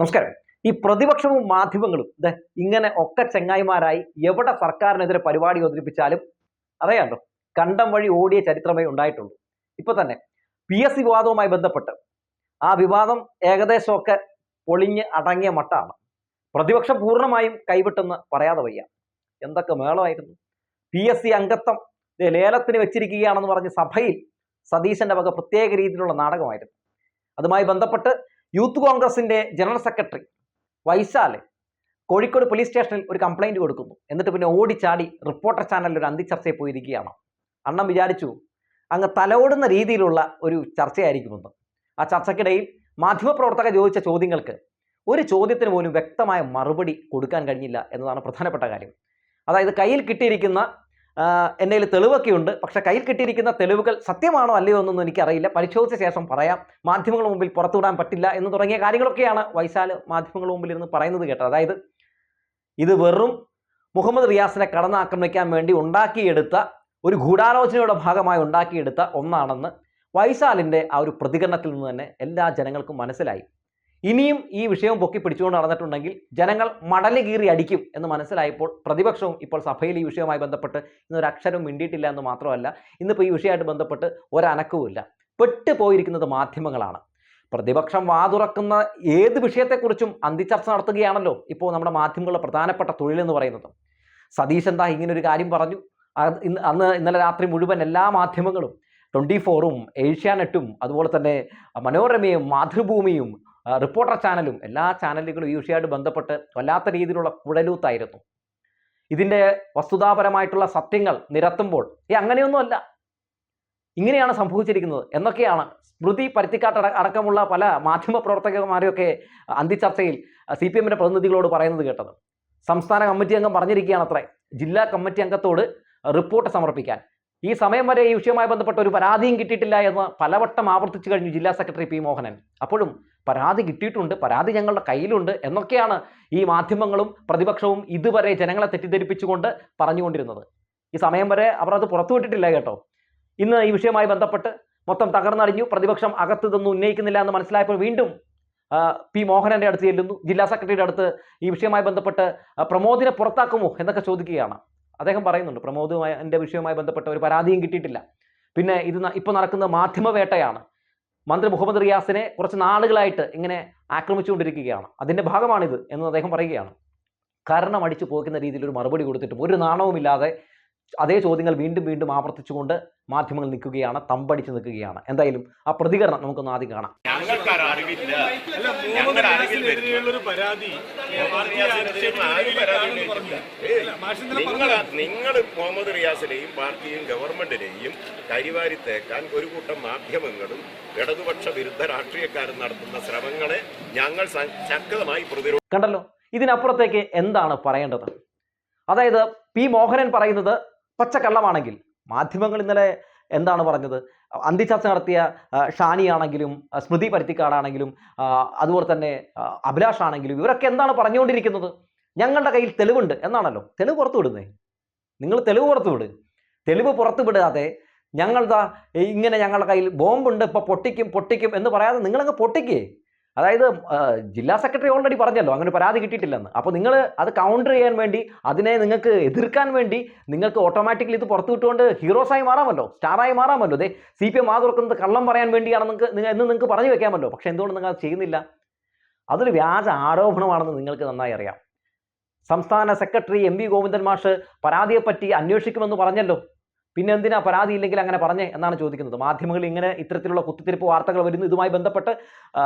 നമസ്കാരം. ഈ പ്രതിപക്ഷവും മാധ്യമങ്ങളും ഇങ്ങനെ ഒക്കെ ചെങ്ങായിമാരായി എവിടെ സർക്കാരിനെതിരെ പരിപാടി അവതരിപ്പിച്ചാലും അറിയാമല്ലോ, കണ്ടം വഴി ഓടിയ ചരിത്രമേ ഉണ്ടായിട്ടുള്ളൂ. ഇപ്പൊ തന്നെ PSC വിവാദവുമായി ബന്ധപ്പെട്ട് ആ വിവാദം ഏകദേശമൊക്കെ പൊളിഞ്ഞ് അടങ്ങിയ മട്ടാണ്. പ്രതിപക്ഷം പൂർണ്ണമായും കൈവിട്ടെന്ന് പറയാതെ വയ്യ. എന്തൊക്കെ മേളമായിരുന്നു. PSC അംഗത്വം ലേലത്തിന് വെച്ചിരിക്കുകയാണെന്ന് പറഞ്ഞ് സഭയിൽ സതീശന്റെ വക പ്രത്യേക രീതിയിലുള്ള നാടകമായിരുന്നു. അതുമായി ബന്ധപ്പെട്ട് യൂത്ത് കോൺഗ്രസിന്റെ ജനറൽ സെക്രട്ടറി വൈശാല് കോഴിക്കോട് പോലീസ് സ്റ്റേഷനിൽ ഒരു കംപ്ലൈന്റ് കൊടുക്കുന്നു. എന്നിട്ട് പിന്നെ ഓടിച്ചാടി റിപ്പോർട്ടർ ചാനലിൽ ഒരു അന്തിച്ചർച്ചയിൽ പോയിരിക്കുകയാണ്. അണ്ണം വിചാരിച്ചു അങ്ങ് തലോടുന്ന രീതിയിലുള്ള ഒരു ചർച്ചയായിരിക്കുമെന്ന്. ആ ചർച്ചയ്ക്കിടയിൽ മാധ്യമപ്രവർത്തകർ ചോദിച്ച ചോദ്യങ്ങൾക്ക് ഒരു ചോദ്യത്തിന് പോലും വ്യക്തമായ മറുപടി കൊടുക്കാൻ കഴിഞ്ഞില്ല എന്നതാണ് പ്രധാനപ്പെട്ട കാര്യം. അതായത് കയ്യിൽ കിട്ടിയിരിക്കുന്ന എൻ്റെ കയ്യിൽ തെളിവൊക്കെ ഉണ്ട്, പക്ഷേ കയ്യിൽ കിട്ടിയിരിക്കുന്ന തെളിവുകൾ സത്യമാണോ അല്ലയോ എന്നൊന്നും എനിക്കറിയില്ല, പരിശോധിച്ച ശേഷം പറയാം, മാധ്യമങ്ങളുടെ മുമ്പിൽ പുറത്തുവിടാൻ പറ്റില്ല എന്ന് തുടങ്ങിയ കാര്യങ്ങളൊക്കെയാണ് വൈശാല് മാധ്യമങ്ങളുടെ മുമ്പിൽ ഇരുന്ന് പറയുന്നത് കേട്ടത്. അതായത് ഇത് വെറും മുഹമ്മദ് റിയാസിനെ കടന്നാക്രമിക്കാൻ വേണ്ടി ഉണ്ടാക്കിയെടുത്ത ഒരു ഗൂഢാലോചനയുടെ ഭാഗമായി ഉണ്ടാക്കിയെടുത്ത ഒന്നാണെന്ന് വൈശാലിൻ്റെ ആ ഒരു പ്രതികരണത്തിൽ നിന്ന് തന്നെ എല്ലാ ജനങ്ങൾക്കും മനസ്സിലായി. ഇനിയും ഈ വിഷയം പൊക്കി പിടിച്ചുകൊണ്ട് നടന്നിട്ടുണ്ടെങ്കിൽ ജനങ്ങൾ മടല് കീറി അടിക്കും എന്ന് മനസ്സിലായപ്പോൾ പ്രതിപക്ഷവും ഇപ്പോൾ സഭയിൽ ഈ വിഷയവുമായി ബന്ധപ്പെട്ട് ഇന്നൊരു അക്ഷരം മിണ്ടിയിട്ടില്ല എന്ന് മാത്രമല്ല, ഇന്നിപ്പോൾ ഈ വിഷയമായിട്ട് ബന്ധപ്പെട്ട് ഒരനക്കവുമില്ല. പെട്ടുപോയിരിക്കുന്നത് മാധ്യമങ്ങളാണ്. പ്രതിപക്ഷം വാതുറക്കുന്ന ഏത് വിഷയത്തെക്കുറിച്ചും അന്തിച്ചർച്ച നടത്തുകയാണല്ലോ ഇപ്പോൾ നമ്മുടെ മാധ്യമങ്ങളുടെ പ്രധാനപ്പെട്ട തൊഴിലെന്ന് പറയുന്നത്. സതീശൻ ദാ ഇങ്ങനൊരു കാര്യം പറഞ്ഞു. ഇന്നലെ രാത്രി മുഴുവൻ എല്ലാ മാധ്യമങ്ങളും 24ഉം ഏഷ്യാനെറ്റും അതുപോലെ തന്നെ മനോരമയും മാതൃഭൂമിയും റിപ്പോർട്ടർ ചാനലും എല്ലാ ചാനലുകളും ഈ വിഷയമായിട്ട് ബന്ധപ്പെട്ട് വല്ലാത്ത രീതിയിലുള്ള കുഴലൂത്തായിരുന്നു. ഇതിൻ്റെ വസ്തുതാപരമായിട്ടുള്ള സത്യങ്ങൾ നിരത്തുമ്പോൾ അങ്ങനെയൊന്നുമല്ല, ഇങ്ങനെയാണ് സംഭവിച്ചിരിക്കുന്നത് എന്നൊക്കെയാണ് സ്മൃതി പരുത്തിക്കാട്ട് അടക്കമുള്ള പല മാധ്യമ പ്രവർത്തകന്മാരെയൊക്കെ അന്തിച്ചർച്ചയിൽ CPM-ന്റെ പ്രതിനിധികളോട് പറയുന്നത് കേട്ടത്. സംസ്ഥാന കമ്മിറ്റി അംഗം പറഞ്ഞിരിക്കുകയാണ് അത്രേ ജില്ലാ കമ്മിറ്റി അംഗത്തോട് റിപ്പോർട്ട് സമർപ്പിക്കാൻ. ഈ സമയം വരെ ഈ വിഷയവുമായി ബന്ധപ്പെട്ട ഒരു പരാതിയും കിട്ടിയിട്ടില്ല എന്ന് പലവട്ടം ആവർത്തിച്ചു കഴിഞ്ഞു ജില്ലാ സെക്രട്ടറി P. മോഹനൻ. അപ്പോഴും പരാതി കിട്ടിയിട്ടുണ്ട്, പരാതി ഞങ്ങളുടെ കയ്യിലുണ്ട് എന്നൊക്കെയാണ് ഈ മാധ്യമങ്ങളും പ്രതിപക്ഷവും ഇതുവരെ ജനങ്ങളെ തെറ്റിദ്ധരിപ്പിച്ചുകൊണ്ട് പറഞ്ഞുകൊണ്ടിരുന്നത്. ഈ സമയം വരെ അവർ അത് പുറത്തുവിട്ടിട്ടില്ല കേട്ടോ. ഇന്ന് ഈ വിഷയവുമായി ബന്ധപ്പെട്ട് മൊത്തം തകർന്നടിഞ്ഞു, പ്രതിപക്ഷം അകത്ത് ഇതൊന്നും ഉന്നയിക്കുന്നില്ല എന്ന് മനസ്സിലായപ്പോൾ വീണ്ടും P. മോഹനന്റെ അടുത്ത് ചെല്ലുന്നു. ജില്ലാ സെക്രട്ടറിയുടെ അടുത്ത് ഈ വിഷയവുമായി ബന്ധപ്പെട്ട് പ്രമോദിനെ പുറത്താക്കുമോ എന്നൊക്കെ ചോദിക്കുകയാണ്. അദ്ദേഹം പറയുന്നുണ്ട് പ്രമോദുമായി എൻ്റെ വിഷയവുമായി ബന്ധപ്പെട്ട ഒരു പരാതിയും കിട്ടിയിട്ടില്ല. പിന്നെ ഇത് ഇപ്പോൾ നടക്കുന്ന മാധ്യമവേട്ടയാണ്. മന്ത്രി മുഹമ്മദ് റിയാസിനെ കുറച്ച് നാളുകളായിട്ട് ഇങ്ങനെ ആക്രമിച്ചുകൊണ്ടിരിക്കുകയാണ്, അതിൻ്റെ ഭാഗമാണിത് എന്ന് അദ്ദേഹം പറയുകയാണ്. കാരണം അടിച്ചു പോകുന്ന രീതിയിൽ ഒരു മറുപടി കൊടുത്തിട്ടും ഒരു നാണവുമില്ലാതെ അതേ ചോദ്യങ്ങൾ വീണ്ടും വീണ്ടും ആവർത്തിച്ചുകൊണ്ട് മാധ്യമങ്ങൾ നിൽക്കുകയാണ്, തമ്പടിച്ച് നിൽക്കുകയാണ്. എന്തായാലും ആ പ്രതികരണം നമുക്കൊന്ന് ആദ്യം കാണാം. നിങ്ങൾ മുഹമ്മദ് റിയാസിനെയും പാർട്ടിയും ഗവൺമെന്റിനെയും കരിവാരി തേക്കാൻ ഒരു കൂട്ടം മാധ്യമങ്ങളും ഇടതുപക്ഷ വിരുദ്ധ രാഷ്ട്രീയക്കാരും നടത്തുന്ന ശ്രമങ്ങളെ ഞങ്ങൾ ശക്തമായി പ്രതിരോധം. കണ്ടല്ലോ, ഇതിനപ്പുറത്തേക്ക് എന്താണ് പറയേണ്ടത്? അതായത് P. മോഹനൻ പറയുന്നത് പച്ചക്കള്ളമാണെങ്കിൽ മാധ്യമങ്ങൾ ഇന്നലെ എന്താണ് പറഞ്ഞത്? അന്തിച്ചർച്ച നടത്തിയ ഷാനിയാണെങ്കിലും സ്മൃതി പരുത്തിക്കാടാണെങ്കിലും അതുപോലെ തന്നെ അഭിലാഷ് ആണെങ്കിലും ഇവരൊക്കെ എന്താണ് പറഞ്ഞുകൊണ്ടിരിക്കുന്നത്? ഞങ്ങളുടെ കയ്യിൽ തെളിവുണ്ട് എന്നാണല്ലോ. തെളിവ് പുറത്തു വിടുന്നേ, നിങ്ങൾ തെളിവ് പുറത്തു വിട്. തെളിവ് പുറത്തു വിടാതെ ഞങ്ങളുടെ ഇങ്ങനെ ഞങ്ങളുടെ കയ്യിൽ ബോംബുണ്ട് ഇപ്പോൾ പൊട്ടിക്കും എന്ന് പറയാതെ നിങ്ങളങ്ങ് പൊട്ടിക്കേ. അതായത് ജില്ലാ സെക്രട്ടറി ഓൾറെഡി പറഞ്ഞല്ലോ അങ്ങനെ പരാതി കിട്ടിയിട്ടില്ലെന്ന്. അപ്പോൾ നിങ്ങൾ അത് കൗണ്ടർ ചെയ്യാൻ വേണ്ടി, അതിനെ നിങ്ങൾക്ക് എതിർക്കാൻ വേണ്ടി നിങ്ങൾക്ക് ഓട്ടോമാറ്റിക്കലി ഇത് പുറത്തു വിട്ടുകൊണ്ട് ഹീറോസായി മാറാമല്ലോ, സ്റ്റാറായി മാറാമല്ലോ. അതെ, CPM തുറക്കുന്നത് കള്ളം പറയാൻ വേണ്ടിയാണ് നിങ്ങൾക്ക് പറഞ്ഞു വെക്കാമല്ലോ. പക്ഷെ എന്തുകൊണ്ട് നിങ്ങൾ അത് ചെയ്യുന്നില്ല? അതൊരു വ്യാജ ആരോപണമാണെന്ന് നിങ്ങൾക്ക് നന്നായി അറിയാം. സംസ്ഥാന സെക്രട്ടറി MV ഗോവിന്ദൻ മാഷ് പരാതിയെപ്പറ്റി അന്വേഷിക്കുമെന്ന് പറഞ്ഞല്ലോ. പിന്നെ എന്തിനാ പരാതി ഇല്ലെങ്കിൽ അങ്ങനെ പറഞ്ഞേ എന്നാണ് ചോദിക്കുന്നത്. മാധ്യമങ്ങളിൽ ഇങ്ങനെ ഇത്തരത്തിലുള്ള കുത്തിത്തിരിപ്പ് വാർത്തകൾ വരുന്നു. ഇതുമായി ബന്ധപ്പെട്ട്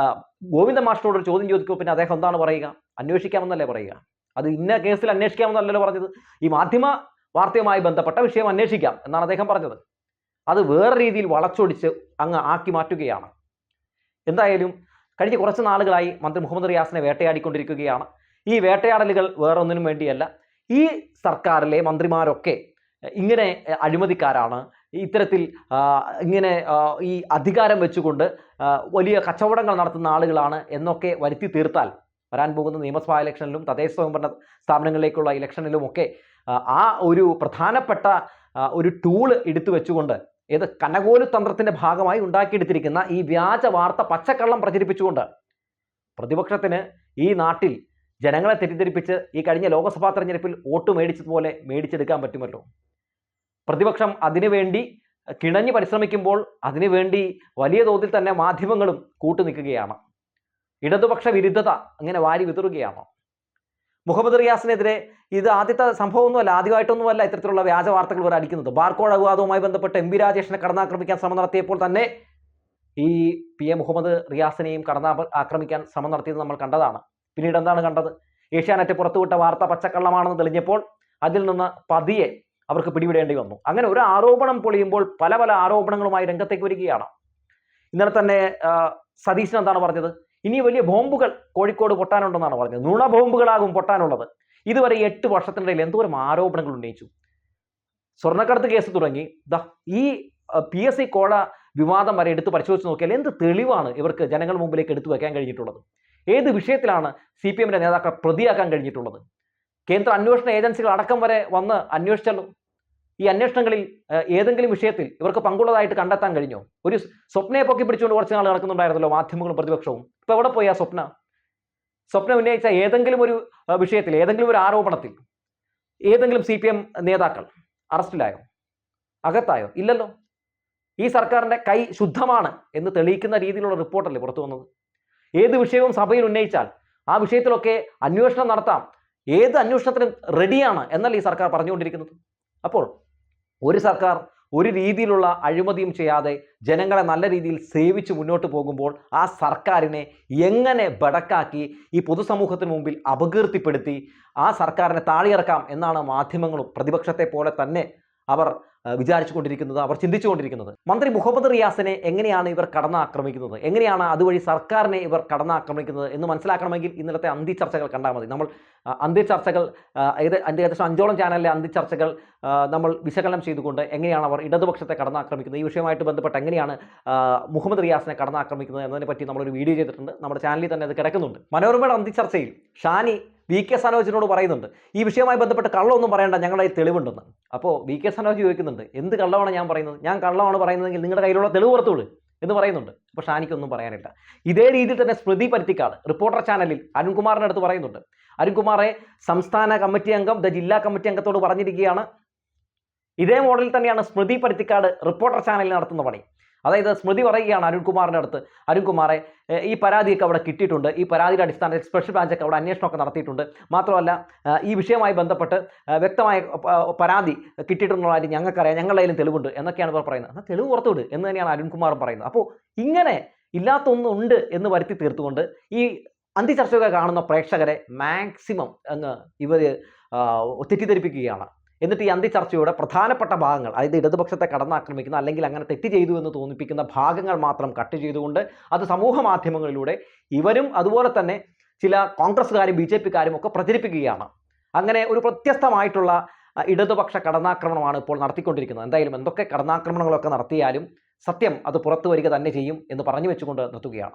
ഗോവിന്ദ മാഷിനോട് ഒരു ചോദ്യം ചോദിക്കുമ്പോൾ പിന്നെ അദ്ദേഹം എന്താണ് പറയുക? അന്വേഷിക്കാമെന്നല്ലേ പറയുക? അത് ഇന്ന കേസിൽ അന്വേഷിക്കാമെന്നല്ലല്ലോ പറഞ്ഞത്. ഈ മാധ്യമ വാർത്തയുമായി ബന്ധപ്പെട്ട വിഷയം അന്വേഷിക്കാം എന്നാണ് അദ്ദേഹം പറഞ്ഞത്. അത് വേറെ രീതിയിൽ വളച്ചൊടിച്ച് അങ്ങ് ആക്കി മാറ്റുകയാണ്. എന്തായാലും കഴിഞ്ഞ കുറച്ച് നാളുകളായി മന്ത്രി മുഹമ്മദ് റിയാസിനെ വേട്ടയാടിക്കൊണ്ടിരിക്കുകയാണ്. ഈ വേട്ടയാടലുകൾ വേറൊന്നിനും വേണ്ടിയല്ല. ഈ സർക്കാരിലെ മന്ത്രിമാരൊക്കെ ഇങ്ങനെ അഴിമതിക്കാരാണ്, ഇത്തരത്തിൽ ഇങ്ങനെ ഈ അധികാരം വെച്ചുകൊണ്ട് വലിയ കച്ചവടങ്ങൾ നടത്തുന്ന ആളുകളാണ് എന്നൊക്കെ വരുത്തി തീർത്താൽ വരാൻ പോകുന്ന നിയമസഭാ ഇലക്ഷനിലും തദ്ദേശ സ്വയംഭരണ സ്ഥാപനങ്ങളിലേക്കുള്ള ഇലക്ഷനിലുമൊക്കെ ആ ഒരു പ്രധാനപ്പെട്ട ഒരു ടൂള് എടുത്തു വെച്ചുകൊണ്ട് ഏത് കനകോലു തന്ത്രത്തിന്റെ ഭാഗമായി ഉണ്ടാക്കിയെടുത്തിരിക്കുന്ന ഈ വ്യാജ വാർത്ത പച്ചക്കള്ളം പ്രചരിപ്പിച്ചുകൊണ്ട് പ്രതിപക്ഷത്തിന് ഈ നാട്ടിൽ ജനങ്ങളെ തെറ്റിദ്ധരിപ്പിച്ച് ഈ കഴിഞ്ഞ ലോക്സഭാ തെരഞ്ഞെടുപ്പിൽ വോട്ട് മേടിച്ചതുപോലെ മേടിച്ചെടുക്കാൻ പറ്റുമല്ലോ. പ്രതിപക്ഷം അതിനുവേണ്ടി കിണഞ്ഞു പരിശ്രമിക്കുമ്പോൾ അതിനുവേണ്ടി വലിയ തോതിൽ തന്നെ മാധ്യമങ്ങളും കൂട്ടുനിൽക്കുകയാണ്. ഇടതുപക്ഷ വിരുദ്ധത അങ്ങനെ വാരി വിതറുകയാണ്. മുഹമ്മദ് റിയാസിനെതിരെ ഇത് ആദ്യത്തെ സംഭവമൊന്നുമല്ല, ആദ്യമായിട്ടൊന്നുമല്ല ഇത്തരത്തിലുള്ള വ്യാജ വാർത്തകൾ ഇവർ അടിക്കുന്നത്. ബാർക്കോഴ വിവാദവുമായി ബന്ധപ്പെട്ട് എം പി രാജേഷിനെ കടന്നാക്രമിക്കാൻ ശ്രമം നടത്തിയപ്പോൾ തന്നെ ഈ പി എ മുഹമ്മദ് റിയാസിനെയും ആക്രമിക്കാൻ ശ്രമം നടത്തിയത് നമ്മൾ കണ്ടതാണ്. പിന്നീട് എന്താണ് കണ്ടത്? ഏഷ്യാനെറ്റ് പുറത്തുവിട്ട വാർത്ത പച്ചക്കള്ളമാണെന്ന് തെളിഞ്ഞപ്പോൾ അതിൽ നിന്ന് പതിയെ അവർക്ക് പിടിവിടേണ്ടി വന്നു. അങ്ങനെ ഒരു ആരോപണം പൊളിയുമ്പോൾ പല പല ആരോപണങ്ങളുമായി രംഗത്തേക്ക് വരികയാണ്. ഇന്നലെ തന്നെ സതീശൻ എന്താണ് പറഞ്ഞത്? ഇനി വലിയ ബോംബുകൾ കോഴിക്കോട് പൊട്ടാനുണ്ടെന്നാണ് പറഞ്ഞത്. നുണ ബോംബുകളാകും പൊട്ടാനുള്ളത്. ഇതുവരെ 8 വർഷത്തിനിടയിൽ എന്തോരം ആരോപണങ്ങൾ ഉന്നയിച്ചു. സ്വർണ്ണക്കടത്ത് കേസ് തുടങ്ങി ഈ PSC കോഴ വിവാദം വരെ എടുത്ത് പരിശോധിച്ച് നോക്കിയാൽ എന്ത് തെളിവാണ് ഇവർക്ക് ജനങ്ങൾ മുമ്പിലേക്ക് എടുത്തു വയ്ക്കാൻ കഴിഞ്ഞിട്ടുള്ളത്? ഏത് വിഷയത്തിലാണ് CPM-ന്റെ നേതാക്കളെ പ്രതിയാക്കാൻ കഴിഞ്ഞിട്ടുള്ളത്? കേന്ദ്ര അന്വേഷണ ഏജൻസികൾ അടക്കം വരെ വന്ന് അന്വേഷിച്ചല്ലോ. ഈ അന്വേഷണങ്ങളിൽ ഏതെങ്കിലും വിഷയത്തിൽ ഇവർക്ക് പങ്കുള്ളതായിട്ട് കണ്ടെത്താൻ കഴിഞ്ഞോ? ഒരു സ്വപ്നയെ പൊക്കി പിടിച്ചുകൊണ്ട് കുറച്ച് നാൾ നടക്കുന്നുണ്ടായിരുന്നല്ലോ മാധ്യമങ്ങളും പ്രതിപക്ഷവും. ഇപ്പൊ എവിടെ പോയി ആ സ്വപ്ന ഉന്നയിച്ച ഏതെങ്കിലും ഒരു വിഷയത്തിൽ, ഏതെങ്കിലും ഒരു ആരോപണത്തിൽ ഏതെങ്കിലും CPM നേതാക്കൾ അറസ്റ്റിലായോ? അകത്തായോ? ഇല്ലല്ലോ. ഈ സർക്കാരിന്റെ കൈ ശുദ്ധമാണ് എന്ന് തെളിയിക്കുന്ന രീതിയിലുള്ള റിപ്പോർട്ടല്ലേ പുറത്തു വന്നത്. ഏത് വിഷയവും സഭയിൽ ഉന്നയിച്ചാൽ ആ വിഷയത്തിലൊക്കെ അന്വേഷണം നടത്താം, ഏത് അന്വേഷണത്തിനും റെഡിയാണ് എന്നല്ല ഈ സർക്കാർ പറഞ്ഞുകൊണ്ടിരിക്കുന്നത്. അപ്പോൾ ഒരു സർക്കാർ ഒരു രീതിയിലുള്ള അഴിമതിയും ചെയ്യാതെ ജനങ്ങളെ നല്ല രീതിയിൽ സേവിച്ച് മുന്നോട്ട് പോകുമ്പോൾ ആ സർക്കാരിനെ എങ്ങനെ ബടക്കാക്കി ഈ പൊതുസമൂഹത്തിന് മുമ്പിൽ അപകീർത്തിപ്പെടുത്തി ആ സർക്കാരിനെ താഴെയിറക്കാം എന്നാണ് മാധ്യമങ്ങളും പ്രതിപക്ഷത്തെ പോലെ തന്നെ അവർ വിചാരിച്ചുകൊണ്ടിരിക്കുന്നത്, അവർ ചിന്തിച്ചുകൊണ്ടിരിക്കുന്നത്. മന്ത്രി മുഹമ്മദ് റിയാസിനെ എങ്ങനെയാണ് ഇവർ കടന്നാക്രമിക്കുന്നത്, എങ്ങനെയാണ് അതുവഴി സർക്കാരിനെ ഇവർ കടന്നാക്രമിക്കുന്നത് എന്ന് മനസ്സിലാക്കണമെങ്കിൽ ഇന്നലത്തെ അന്തിച്ചർച്ചകൾ കണ്ടാൽ മതി. നമ്മൾ അന്തിച്ചർച്ചകൾ ഏകദേശം 5ഓളം ചാനലിലെ അന്തിച്ചർച്ചകൾ നമ്മൾ വിശകലനം ചെയ്തുകൊണ്ട് എങ്ങനെയാണ് അവർ ഇടതുപക്ഷത്തെ കടന്നാക്രമിക്കുന്നത്, ഈ വിഷയമായിട്ട് ബന്ധപ്പെട്ട് എങ്ങനെയാണ് മുഹമ്മദ് റിയാസിനെ കടന്നാക്രമിക്കുന്നത് എന്നതിനെ പറ്റി നമ്മളൊരു വീഡിയോ ചെയ്തിട്ടുണ്ട്. നമ്മുടെ ചാനലിൽ തന്നെ അത് കിടക്കുന്നുണ്ട്. മനോരമയുടെ അന്തിച്ചർച്ചയിൽ ഷാനി VK സനോജിനോട് പറയുന്നുണ്ട്, ഈ വിഷയവുമായി ബന്ധപ്പെട്ട് കള്ളമൊന്നും പറയേണ്ട, ഞങ്ങളുടെ തെളിവുണ്ടെന്ന്. അപ്പോൾ VK സനോജ് ചോദിക്കുന്നുണ്ട്, എന്ത് കള്ളമാണ് ഞാൻ പറയുന്നത്? ഞാൻ കള്ളമാണ് പറയുന്നതെങ്കിൽ നിങ്ങളുടെ കയ്യിലുള്ള തെളിവ് പുറത്തുവിട് എന്ന് പറയുന്നുണ്ട്. അപ്പോൾ ഷാനിക്കൊന്നും പറയാനില്ല. ഇതേ രീതിയിൽ തന്നെ സ്മൃതി പരുത്തിക്കാട് റിപ്പോർട്ടർ ചാനലിൽ അരുൺകുമാറിൻ്റെ അടുത്ത് പറയുന്നുണ്ട്. അരുൺകുമാറെ സംസ്ഥാന കമ്മിറ്റി അംഗം ജില്ലാ കമ്മിറ്റി അംഗത്തോട് പറഞ്ഞിരിക്കുകയാണ്. ഇതേ മോഡലിൽ തന്നെയാണ് സ്മൃതി പരുത്തിക്കാട് റിപ്പോർട്ടർ ചാനലിൽ നടത്തുന്ന പണി. അതായത് സ്മൃതി പറയുകയാണ് അരുൺകുമാറിൻ്റെ അടുത്ത്, അരുൺകുമാറെ ഈ പരാതിയൊക്കെ അവിടെ കിട്ടിയിട്ടുണ്ട്, ഈ പരാതിയുടെ അടിസ്ഥാനത്തിൽ സ്പെഷ്യൽ ബ്രാഞ്ചൊക്കെ അവിടെ അന്വേഷണമൊക്കെ നടത്തിയിട്ടുണ്ട്, മാത്രമല്ല ഈ വിഷയവുമായി ബന്ധപ്പെട്ട് വ്യക്തമായ പരാതി കിട്ടിയിട്ടുള്ളതായിട്ട് ഞങ്ങൾക്കറിയാം, ഞങ്ങളുടെ കയ്യിലും തെളിവുണ്ട് എന്നൊക്കെയാണ് ഇവർ പറയുന്നത്. എന്നാൽ തെളിവ് പുറത്തുവിട് എന്ന് തന്നെയാണ് അരുൺകുമാറും പറയുന്നത്. അപ്പോൾ ഇങ്ങനെ ഇല്ലാത്തൊന്നുണ്ട് എന്ന് വരുത്തി തീർത്തുകൊണ്ട് ഈ അന്തിചർച്ചയൊക്കെ കാണുന്ന പ്രേക്ഷകരെ മാക്സിമം അങ്ങ് ഇവർ തെറ്റിദ്ധരിപ്പിക്കുകയാണ്. എന്നിട്ട് ഈ അന്തിചർച്ചയുടെ പ്രധാനപ്പെട്ട ഭാഗങ്ങൾ, അതായത് ഇടതുപക്ഷത്തെ കടന്നാക്രമിക്കുന്ന അല്ലെങ്കിൽ അങ്ങനെ തെറ്റ് ചെയ്തു എന്ന് തോന്നിപ്പിക്കുന്ന ഭാഗങ്ങൾ മാത്രം കട്ട് ചെയ്തുകൊണ്ട് അത് സമൂഹ മാധ്യമങ്ങളിലൂടെ ഇവരും അതുപോലെ തന്നെ ചില കോൺഗ്രസ്സുകാരും BJP-കാരും ഒക്കെ പ്രചരിപ്പിക്കുകയാണ്. അങ്ങനെ ഒരു വ്യത്യസ്തമായിട്ടുള്ള ഇടതുപക്ഷ കടന്നാക്രമണമാണ് ഇപ്പോൾ നടത്തിക്കൊണ്ടിരിക്കുന്നത്. എന്തായാലും എന്തൊക്കെ കടന്നാക്രമണങ്ങളൊക്കെ നടത്തിയാലും സത്യം അത് പുറത്തു വരിക തന്നെ ചെയ്യും എന്ന് പറഞ്ഞു വെച്ചുകൊണ്ട് നിർത്തുകയാണ്.